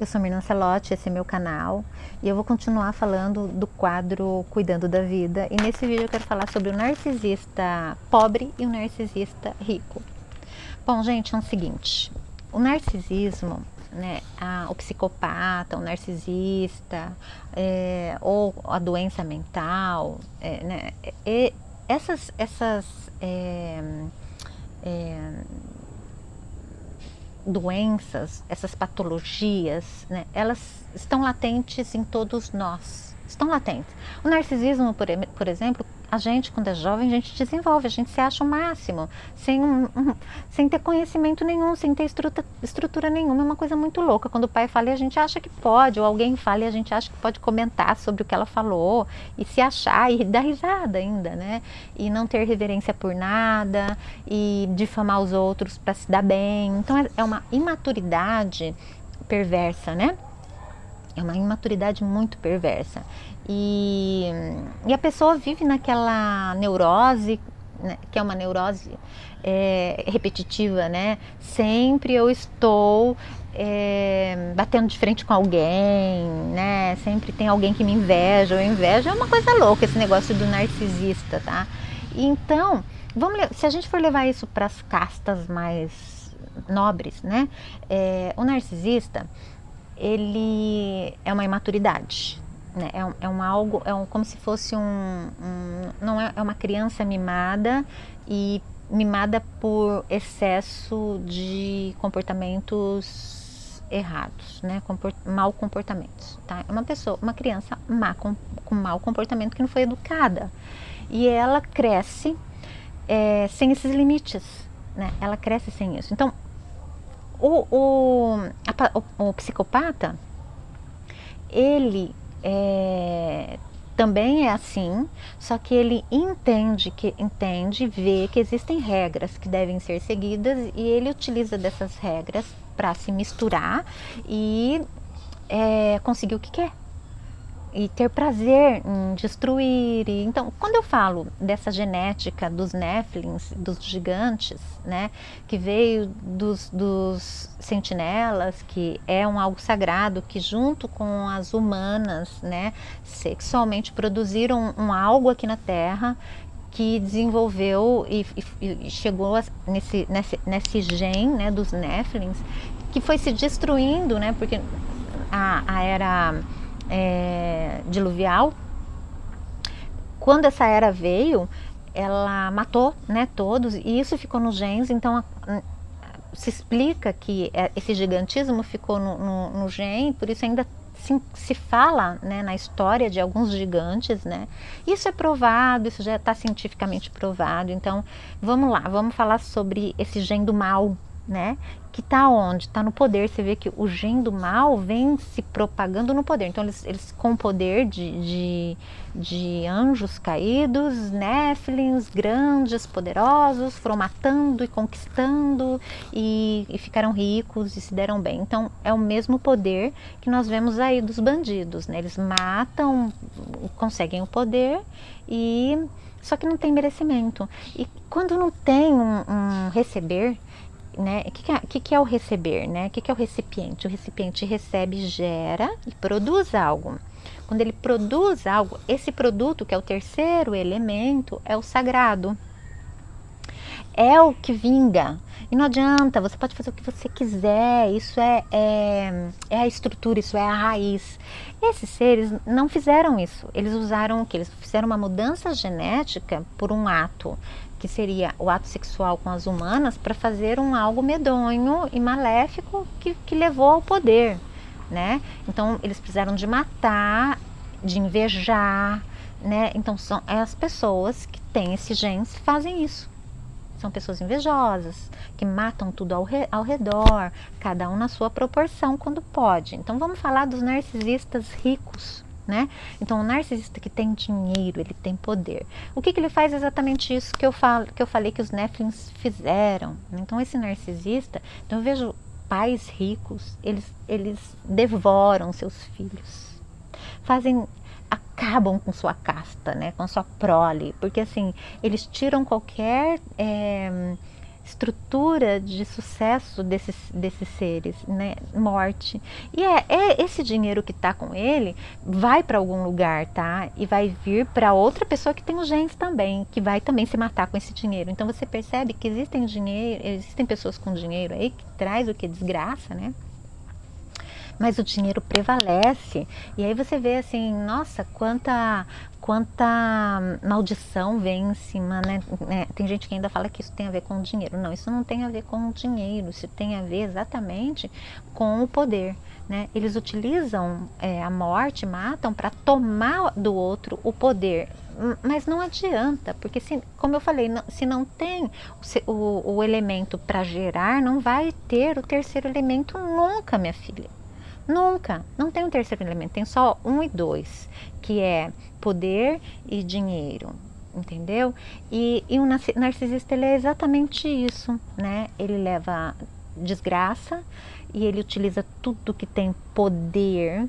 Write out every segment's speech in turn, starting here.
Eu sou Mirna Celotti, esse é meu canal e eu vou continuar falando do quadro Cuidando da Vida. E nesse vídeo eu quero falar sobre o narcisista pobre e o narcisista rico. Bom, gente, é o seguinte: o narcisismo, né, o psicopata, o narcisista, ou a doença mental, né, essas doenças, essas patologias, né, elas estão latentes em todos nós, estão latentes. O narcisismo, por exemplo, a gente, quando é jovem, a gente desenvolve, a gente se acha o máximo, sem ter conhecimento nenhum, sem ter estrutura nenhuma. É uma coisa muito louca. Quando o pai fala e a gente acha que pode, ou alguém fala e a gente acha que pode comentar sobre o que ela falou, e se achar, e dar risada ainda, né? E não ter reverência por nada, e difamar os outros para se dar bem. Então é uma imaturidade perversa, né? É uma imaturidade muito perversa. E a pessoa vive naquela neurose, né, que é uma neurose repetitiva, né? Sempre eu estou batendo de frente com alguém, né? Sempre tem alguém que me inveja. Eu invejo, é uma coisa louca esse negócio do narcisista, tá? Então, se a gente for levar isso para as castas mais nobres, né? O narcisista, ele é uma imaturidade, né? Como se fosse não é uma criança mimada e mimada por excesso de comportamentos errados, né? Mau comportamentos, tá? É uma criança má, com mau comportamento, que não foi educada, e ela cresce sem esses limites, né? Ela cresce sem isso. Então, o psicopata, ele também é assim, só que ele vê que existem regras que devem ser seguidas, e ele utiliza dessas regras para se misturar e conseguir o que quer. E ter prazer em destruir. Então, quando eu falo dessa genética dos Néfilins, dos gigantes, né, que veio dos sentinelas, que é algo sagrado, que junto com as humanas, né, sexualmente produziram algo aqui na Terra, que desenvolveu e chegou nesse gen, né, dos Néfilins, que foi se destruindo, né, porque a era diluvial, quando essa era veio, ela matou, né, todos, e isso ficou nos genes. Então se explica que esse gigantismo ficou no gene, por isso ainda se fala, né, na história de alguns gigantes, né? Isso é provado, isso já está cientificamente provado. Então vamos lá, vamos falar sobre esse gene do mal, né? Que está onde? Está no poder. Você vê que o gene do mal vem se propagando no poder. Então eles com o poder de anjos caídos, néfilins grandes, poderosos, foram matando e conquistando e ficaram ricos e se deram bem. Então é o mesmo poder que nós vemos aí dos bandidos, né? Eles matam, conseguem o poder, e só que não tem merecimento. E quando não tem um receber, né? O que é o receber, né? O que é o recipiente? O recipiente recebe, gera e produz algo. Quando ele produz algo, esse produto, que é o terceiro elemento, é o sagrado. É o que vinga. E não adianta, você pode fazer o que você quiser, isso é a estrutura, isso é a raiz. Esses seres não fizeram isso. Eles usaram o que? Eles fizeram uma mudança genética por um ato, que seria o ato sexual com as humanas, para fazer algo medonho e maléfico que levou ao poder, né? Então eles precisaram de matar, de invejar, né? Então são as pessoas que têm esse genes que fazem isso. São pessoas invejosas, que matam tudo ao redor, cada um na sua proporção quando pode. Então vamos falar dos narcisistas ricos, né? Então o narcisista que tem dinheiro, ele tem poder. O que ele faz? Exatamente isso que eu falei que os Néfilins fizeram. Então esse narcisista, então eu vejo pais ricos, eles devoram seus filhos, acabam com sua casta, né, com sua prole, porque assim, eles tiram qualquer estrutura de sucesso desses seres, né? Morte. E é esse dinheiro que está com ele vai para algum lugar, tá? E vai vir para outra pessoa que tem os genes também, que vai também se matar com esse dinheiro. Então você percebe que existem pessoas com dinheiro aí que traz o que? Desgraça, né? Mas o dinheiro prevalece. E aí você vê assim, nossa, quanta maldição vem em cima, né? Tem gente que ainda fala que isso tem a ver com o dinheiro. Não, isso não tem a ver com o dinheiro, isso tem a ver exatamente com o poder, né? Eles utilizam a morte, matam para tomar do outro o poder. Mas não adianta, porque como eu falei, se não tem o elemento para gerar, não vai ter o terceiro elemento nunca, minha filha. Nunca, não tem um terceiro elemento, tem só 1 e 2, que é poder e dinheiro, entendeu? E o narcisista, ele é exatamente isso, né? Ele leva desgraça e ele utiliza tudo que tem poder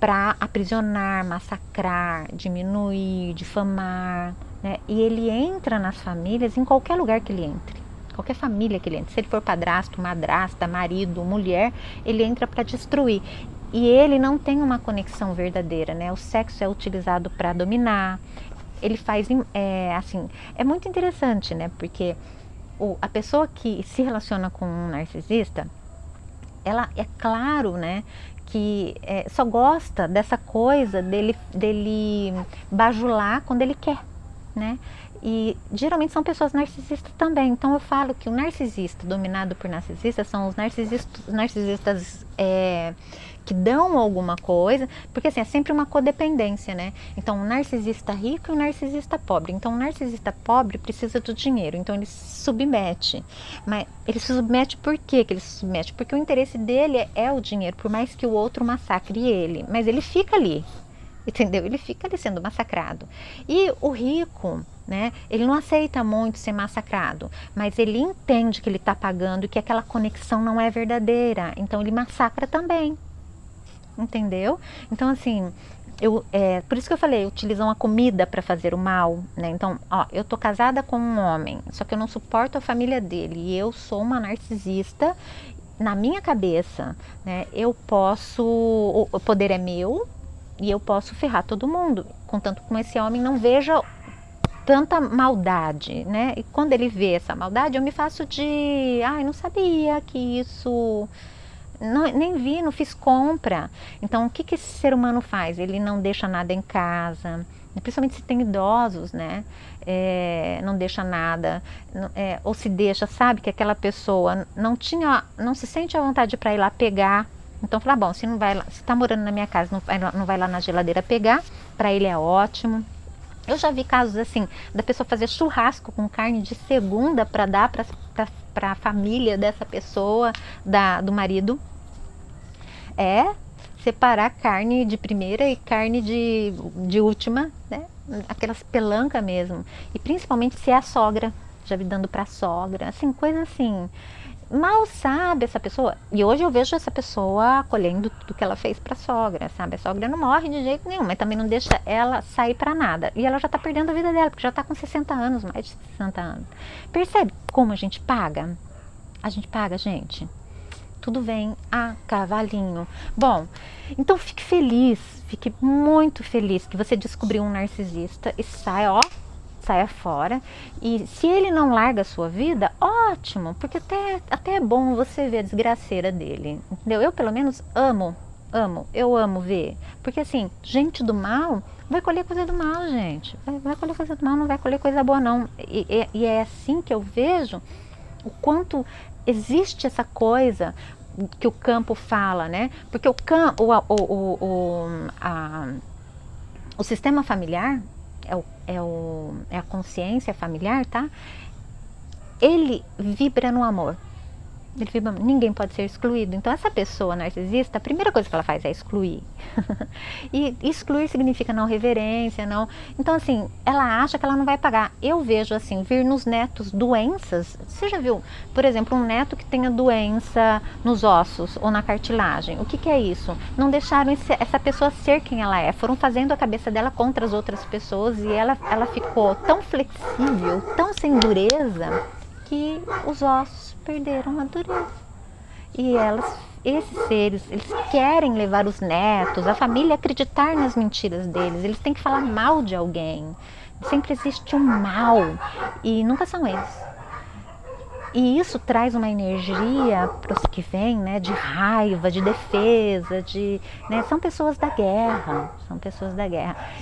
para aprisionar, massacrar, diminuir, difamar, né? E ele entra nas famílias em qualquer lugar que ele entre. Qualquer família que ele entra, se ele for padrasto, madrasta, marido, mulher, ele entra para destruir. E ele não tem uma conexão verdadeira, né? O sexo é utilizado para dominar. Ele faz, assim, é muito interessante, né? Porque a pessoa que se relaciona com um narcisista, ela, é claro, né? Que só gosta dessa coisa dele bajular quando ele quer, né? E geralmente são pessoas narcisistas também. Então eu falo que o narcisista dominado por narcisistas são os narcisistas que dão alguma coisa, porque assim, é sempre uma codependência, né? Então o narcisista rico e o narcisista pobre. Então o narcisista pobre precisa do dinheiro, então ele se submete. Mas ele se submete por quê que ele se submete? Porque o interesse dele é o dinheiro, por mais que o outro massacre ele. Mas ele fica ali, entendeu? Ele fica ali sendo massacrado. E o rico, né, ele não aceita muito ser massacrado, mas ele entende que ele está pagando e que aquela conexão não é verdadeira, então ele massacra também, entendeu? Então assim, por isso que eu falei, utilizam a comida para fazer o mal, né? Então, ó, eu tô casada com um homem, só que eu não suporto a família dele e eu sou uma narcisista. Na minha cabeça, né, o poder é meu e eu posso ferrar todo mundo, contanto que esse homem não veja tanta maldade, né? E quando ele vê essa maldade, eu me faço não sabia que isso, nem vi, não fiz compra. Então, o que esse ser humano faz? Ele não deixa nada em casa, principalmente se tem idosos, né? Não deixa nada, ou se deixa, sabe que aquela pessoa não se sente à vontade para ir lá pegar. Então, fala, bom, se está morando na minha casa, não vai lá na geladeira pegar, para ele é ótimo. Eu já vi casos assim, da pessoa fazer churrasco com carne de segunda para dar para a família dessa pessoa, do marido. Separar carne de primeira e carne de última, né? Aquelas pelanca mesmo. E principalmente se é a sogra, já vi dando para a sogra, assim, coisa assim. Mal sabe essa pessoa, e hoje eu vejo essa pessoa acolhendo tudo que ela fez para a sogra, sabe? A sogra não morre de jeito nenhum, mas também não deixa ela sair para nada. E ela já está perdendo a vida dela, porque já está com 60 anos, mais de 60 anos. Percebe como a gente paga? A gente paga, gente. Tudo vem a cavalinho. Bom, então fique muito feliz que você descobriu um narcisista e saia fora. E se ele não larga a sua vida, ótimo, porque até é bom você ver a desgraceira dele, entendeu? Eu pelo menos eu amo ver, porque assim, gente do mal vai colher coisa do mal, gente, vai colher coisa do mal, não vai colher coisa boa não. E é assim que eu vejo o quanto existe essa coisa que o campo fala, né? Porque o sistema familiar é a consciência familiar, tá? Ele vibra no amor. Ninguém pode ser excluído. Então essa pessoa narcisista, a primeira coisa que ela faz é excluir. E excluir significa não reverência, não. Então assim, ela acha que ela não vai pagar. Eu vejo assim, vir nos netos doenças. Você já viu, por exemplo, um neto que tenha doença nos ossos ou na cartilagem? O que é isso? Não deixaram essa pessoa ser quem ela é. Foram fazendo a cabeça dela contra as outras pessoas e ela ficou tão flexível, tão sem dureza, que os ossos perderam a dureza. E esses seres, eles querem levar os netos, a família a acreditar nas mentiras deles. Eles têm que falar mal de alguém. Sempre existe um mal e nunca são eles. E isso traz uma energia para os que vêm, né, de raiva, de defesa, né, são pessoas da guerra,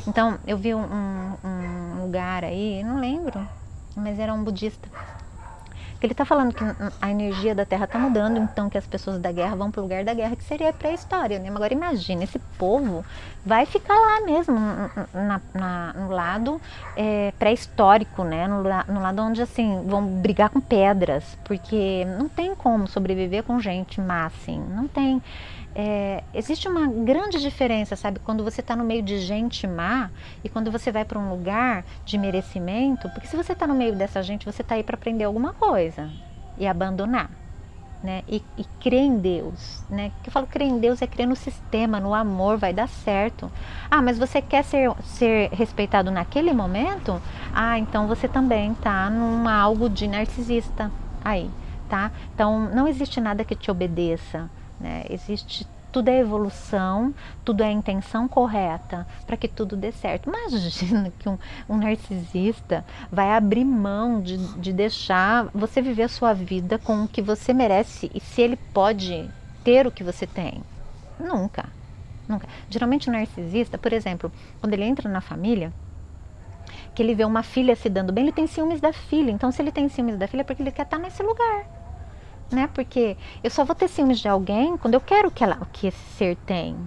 Então, eu vi um lugar aí, não lembro, mas era um budista. Ele está falando que a energia da Terra está mudando, então que as pessoas da guerra vão para o lugar da guerra, que seria a pré-história, né? Agora imagina, esse povo vai ficar lá mesmo, no lado pré-histórico, né? No lado onde, assim, vão brigar com pedras, porque não tem como sobreviver com gente má, assim, não tem. Existe uma grande diferença, sabe, quando você está no meio de gente má e quando você vai para um lugar de merecimento, porque se você está no meio dessa gente, você está aí para aprender alguma coisa e abandonar, né, e crer em Deus, né, que eu falo crer em Deus é crer no sistema, no amor, vai dar certo. Mas você quer ser respeitado naquele momento? Então você também está num algo de narcisista aí, tá? Então não existe nada que te obedeça, né? Existe, tudo é evolução, tudo é intenção correta para que tudo dê certo. Imagina que um narcisista vai abrir mão de deixar você viver a sua vida com o que você merece e se ele pode ter o que você tem. Nunca. Geralmente o narcisista, por exemplo, quando ele entra na família, que ele vê uma filha se dando bem, ele tem ciúmes da filha. Então se ele tem ciúmes da filha é porque ele quer estar nesse lugar, né? Porque eu só vou ter ciúmes de alguém quando eu quero o que esse ser tem,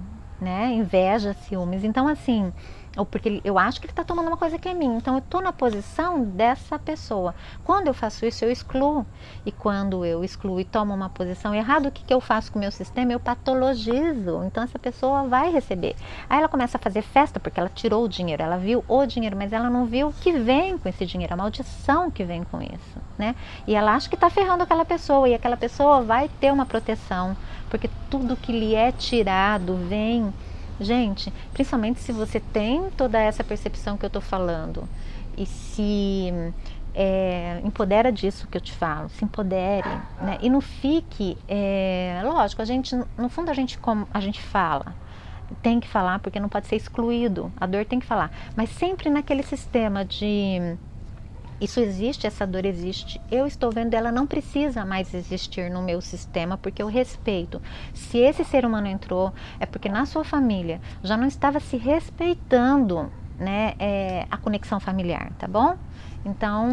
né? Inveja, ciúmes. Então, assim, ou porque eu acho que ele está tomando uma coisa que é minha. Então, eu estou na posição dessa pessoa. Quando eu faço isso, eu excluo. E quando eu excluo e tomo uma posição errada, o que eu faço com o meu sistema? Eu patologizo. Então, essa pessoa vai receber. Aí ela começa a fazer festa porque ela tirou o dinheiro. Ela viu o dinheiro, mas ela não viu o que vem com esse dinheiro. A maldição que vem com isso, né? E ela acha que está ferrando aquela pessoa. E aquela pessoa vai ter uma proteção. Porque tudo que lhe é tirado vem... Gente, principalmente se você tem toda essa percepção que eu tô falando e se empodera disso que eu te falo, se empodere, né? E não fique, lógico, no fundo a gente fala, tem que falar porque não pode ser excluído, a dor tem que falar, mas sempre naquele sistema de isso existe, essa dor existe, eu estou vendo, ela não precisa mais existir no meu sistema porque eu respeito. Se esse ser humano entrou, é porque na sua família já não estava se respeitando, né, a conexão familiar, tá bom? Então,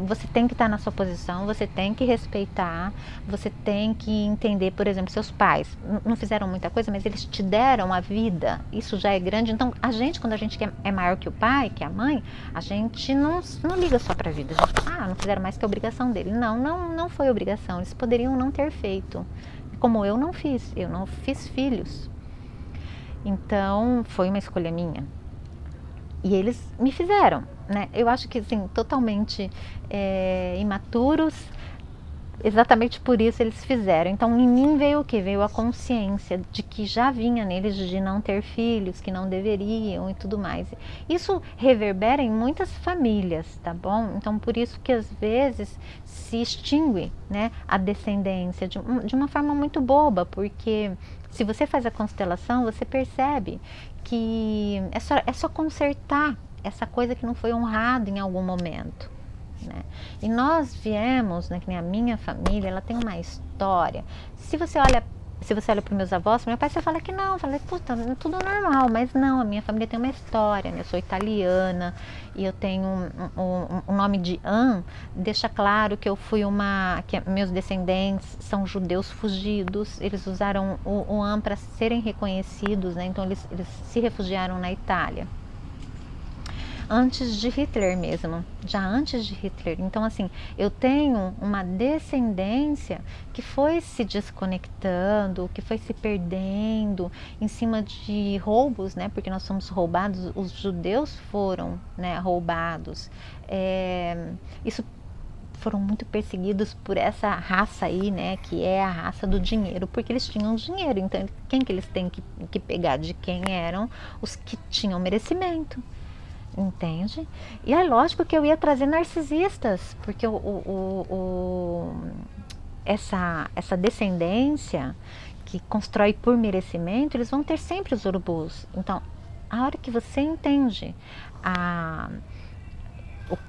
você tem que estar na sua posição, você tem que respeitar, você tem que entender, por exemplo, seus pais não fizeram muita coisa, mas eles te deram a vida, isso já é grande. Então, quando a gente é maior que o pai, que a mãe, a gente não liga só pra vida. A gente, não fizeram mais que a obrigação dele. Não foi obrigação, eles poderiam não ter feito. Como eu não fiz filhos. Então, foi uma escolha minha. E eles me fizeram, né? Eu acho que, assim, totalmente imaturos, exatamente por isso eles fizeram. Então, em mim veio o quê? Veio a consciência de que já vinha neles de não ter filhos, que não deveriam e tudo mais. Isso reverbera em muitas famílias, tá bom? Então, por isso que às vezes se extingue, né, a descendência de uma forma muito boba, porque se você faz a constelação, você percebe que é só consertar essa coisa que não foi honrada em algum momento, né? E nós viemos, né, que nem a minha família, ela tem uma história. Se você olha para os meus avós, meu pai, você fala que não, fala, puta, é tudo normal, mas não, a minha família tem uma história, né? Eu sou italiana e eu tenho um nome de An, deixa claro que eu fui que meus descendentes são judeus fugidos, eles usaram o An para serem reconhecidos, né? Então eles se refugiaram na Itália. Antes de Hitler mesmo, já antes de Hitler. Então, assim, eu tenho uma descendência que foi se desconectando, que foi se perdendo em cima de roubos, né? Porque nós somos roubados, os judeus foram, né, roubados. Isso foram muito perseguidos por essa raça aí, né, que é a raça do dinheiro, porque eles tinham dinheiro. Então, quem que eles têm que pegar? De quem eram os que tinham merecimento. Entende? E é lógico que eu ia trazer narcisistas, porque essa descendência que constrói por merecimento, eles vão ter sempre os urubus. Então, a hora que você entende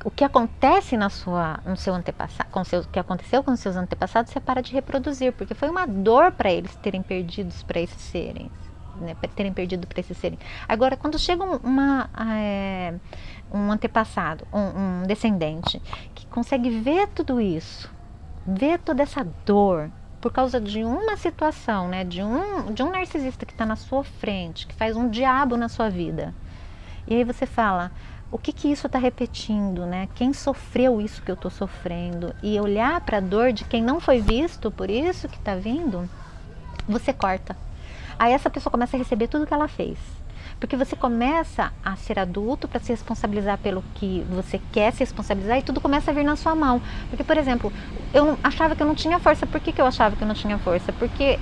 o que acontece no seu antepassado, o que aconteceu com os seus antepassados, você para de reproduzir, porque foi uma dor para eles terem perdido para esses seres. Né, terem perdido para esses seres. Agora, quando chega um antepassado, um descendente, que consegue ver tudo isso, ver toda essa dor, por causa de uma situação, né, de um narcisista que está na sua frente, que faz um diabo na sua vida, e aí você fala, o que isso está repetindo, né? Quem sofreu isso que eu estou sofrendo? E olhar para a dor de quem não foi visto por isso que está vindo, você corta. Aí essa pessoa começa a receber tudo que ela fez. Porque você começa a ser adulto para se responsabilizar pelo que você quer se responsabilizar e tudo começa a vir na sua mão. Porque, por exemplo, eu achava que eu não tinha força. Por que eu achava que eu não tinha força? Porque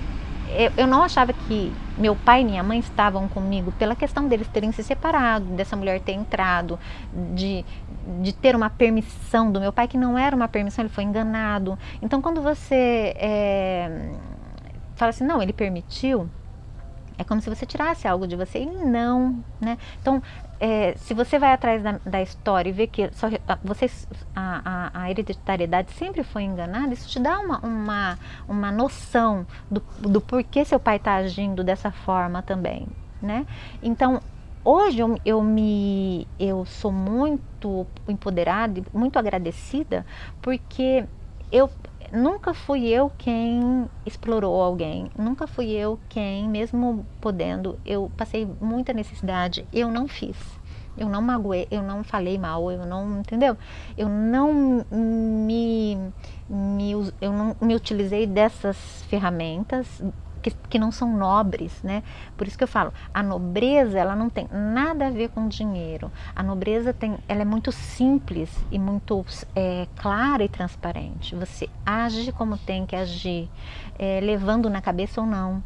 eu não achava que meu pai e minha mãe estavam comigo pela questão deles terem se separado, dessa mulher ter entrado, de ter uma permissão do meu pai, que não era uma permissão, ele foi enganado. Então, quando você fala assim, não, ele permitiu, é como se você tirasse algo de você e não, né? Então, se você vai atrás da história e vê que a hereditariedade sempre foi enganada, isso te dá uma noção do porquê seu pai está agindo dessa forma também, né? Então, hoje eu sou muito empoderada e muito agradecida, porque nunca fui eu quem explorou alguém, nunca fui eu quem, mesmo podendo, eu passei muita necessidade, eu não fiz, eu não magoei, eu não falei mal, eu não, entendeu? Eu não me utilizei dessas ferramentas que não são nobres, né? Por isso que eu falo, a nobreza, ela não tem nada a ver com dinheiro. A nobreza ela é muito simples e muito clara e transparente. Você age como tem que agir, levando na cabeça ou não.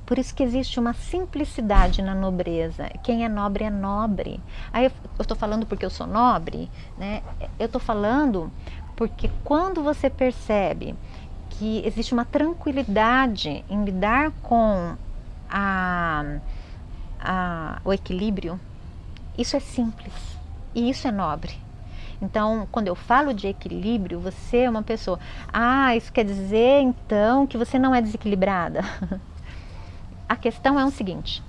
Por isso que existe uma simplicidade na nobreza. Quem é nobre é nobre. Aí eu estou falando porque eu sou nobre, né? Eu estou falando porque quando você percebe que existe uma tranquilidade em lidar com o equilíbrio, isso é simples e isso é nobre. Então, quando eu falo de equilíbrio, você é uma pessoa, isso quer dizer então que você não é desequilibrada? A questão é o seguinte,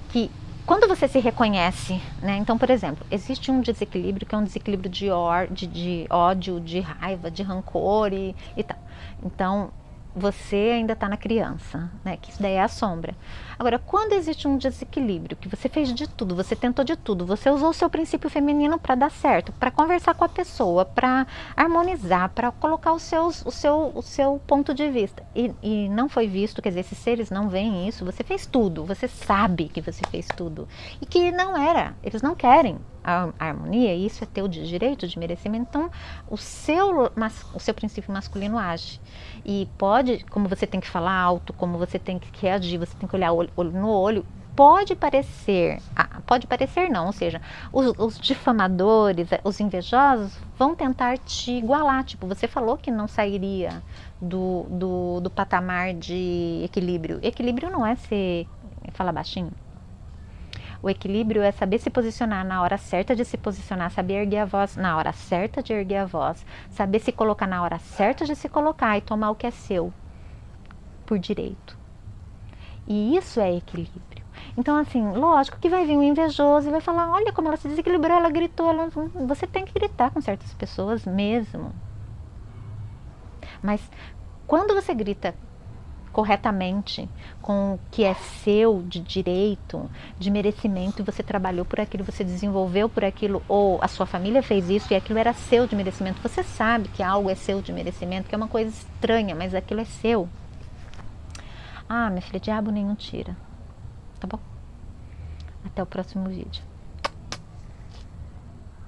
que quando você se reconhece, né? Então, por exemplo, existe um desequilíbrio que é um desequilíbrio de ódio, de raiva, de rancor e tal. Então, você ainda está na criança, né? Que isso daí é a sombra. Agora, quando existe um desequilíbrio, que você fez de tudo, você tentou de tudo, você usou o seu princípio feminino para dar certo, para conversar com a pessoa, para harmonizar, para colocar o seu ponto de vista, e não foi visto, quer dizer, esses seres não veem isso, você fez tudo, você sabe que você fez tudo, e que não era, eles não querem a harmonia, e isso é teu direito de merecimento. Então o seu princípio masculino age, e pode, como você tem que falar alto, como você tem que reagir, você tem que olhar olho no olho, pode parecer não, ou seja, os difamadores, os invejosos vão tentar te igualar, tipo, você falou que não sairia do patamar de equilíbrio. Equilíbrio não é falar baixinho. O equilíbrio é saber se posicionar na hora certa de se posicionar, saber erguer a voz na hora certa de erguer a voz, saber se colocar na hora certa de se colocar e tomar o que é seu por direito. E isso é equilíbrio. Então, assim, lógico que vai vir um invejoso e vai falar, olha como ela se desequilibrou, ela gritou. Você tem que gritar com certas pessoas mesmo. Mas quando você grita corretamente, com o que é seu de direito, de merecimento, e você trabalhou por aquilo, você desenvolveu por aquilo, ou a sua família fez isso e aquilo era seu de merecimento, você sabe que algo é seu de merecimento, que é uma coisa estranha, mas aquilo é seu. Minha filha, diabo nenhum tira. Tá bom? Até o próximo vídeo.